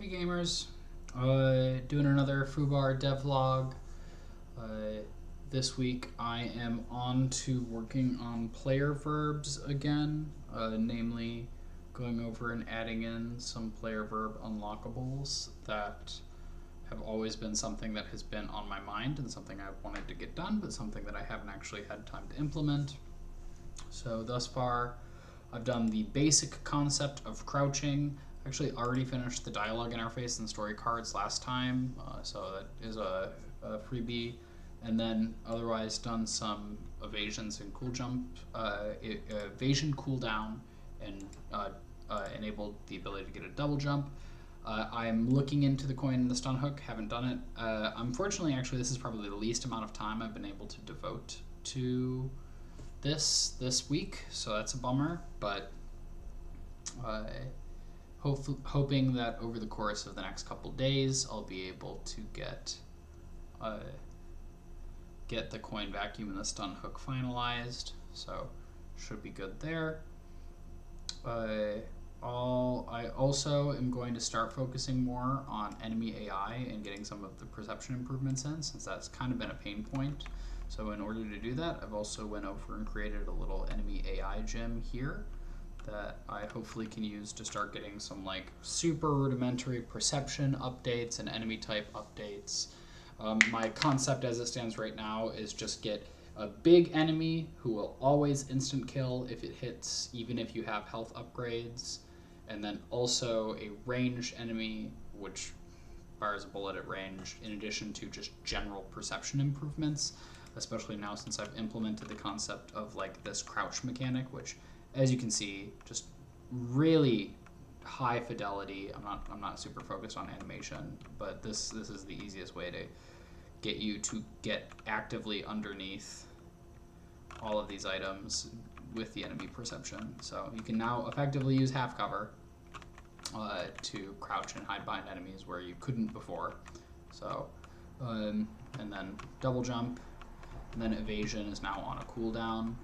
Hey gamers, doing another Foobar Devlog. This week I am on to working on player verbs again, namely going over and adding in some player verb unlockables that have always been something that has been on my mind and something I've wanted to get done, but something that I haven't actually had time to implement. So thus far, I've done the basic concept of crouching. Actually, already finished the dialogue interface and story cards last time, so that is a freebie. And then otherwise done some evasions and cool jump, evasion cooldown, and enabled the ability to get a double jump. I'm looking into the coin and the stun hook. Haven't done it. Unfortunately, actually, this is probably the least amount of time I've been able to devote to this week, so that's a bummer. But hoping that over the course of the next couple days, I'll be able to get the coin vacuum and the stun hook finalized. So should be good there. I also am going to start focusing more on enemy AI and getting some of the perception improvements in, since that's kind of been a pain point. So in order to do that, I've also went over and created a little enemy AI gym here that I hopefully can use to start getting some like super rudimentary perception updates and enemy type updates. My concept as it stands right now is just get a big enemy who will always instant kill if it hits, even if you have health upgrades, and then also a ranged enemy which fires a bullet at range, in addition to just general perception improvements, especially now since I've implemented the concept of like this crouch mechanic, which, as you can see, just really high fidelity. I'm not super focused on animation, but this is the easiest way to get you to get actively underneath all of these items with the enemy perception. So you can now effectively use half cover to crouch and hide behind enemies where you couldn't before. So, and then double jump, and then evasion is now on a cooldown.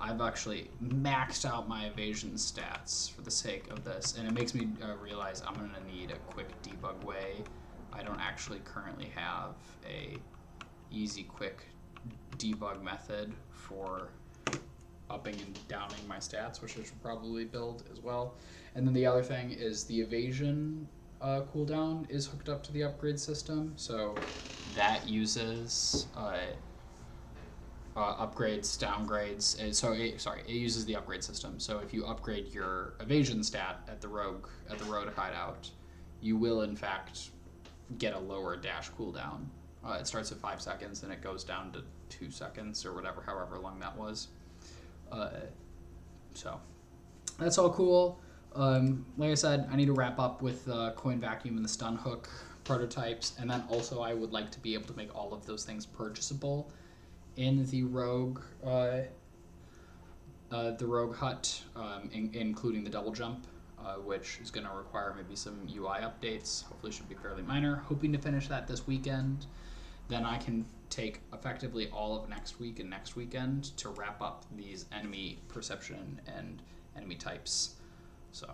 I've actually maxed out my evasion stats for the sake of this, and it makes me realize I'm going to need a quick debug way. I don't actually currently have a easy, quick debug method for upping and downing my stats, which I should probably build as well. And then the other thing is the evasion cooldown is hooked up to the upgrade system, so that uses upgrades, downgrades. It uses the upgrade system. So if you upgrade your evasion stat at the rogue hideout, you will in fact get a lower dash cooldown. It starts at 5 seconds and it goes down to 2 seconds or whatever, however long that was. So that's all cool. Like I said, I need to wrap up with coin vacuum and the stun hook prototypes, and then also I would like to be able to make all of those things purchasable in the rogue hut, including the double jump, which is going to require maybe some UI updates. Hopefully should be fairly minor. Hoping to finish that this weekend. Then I can take effectively all of next week and next weekend to wrap up these enemy perception and enemy types. So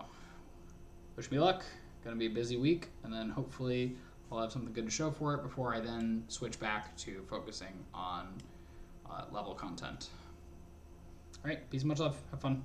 wish me luck. Gonna be a busy week, and then hopefully I'll have something good to show for it before I then switch back to focusing on level content. All right, peace and much love. Have fun.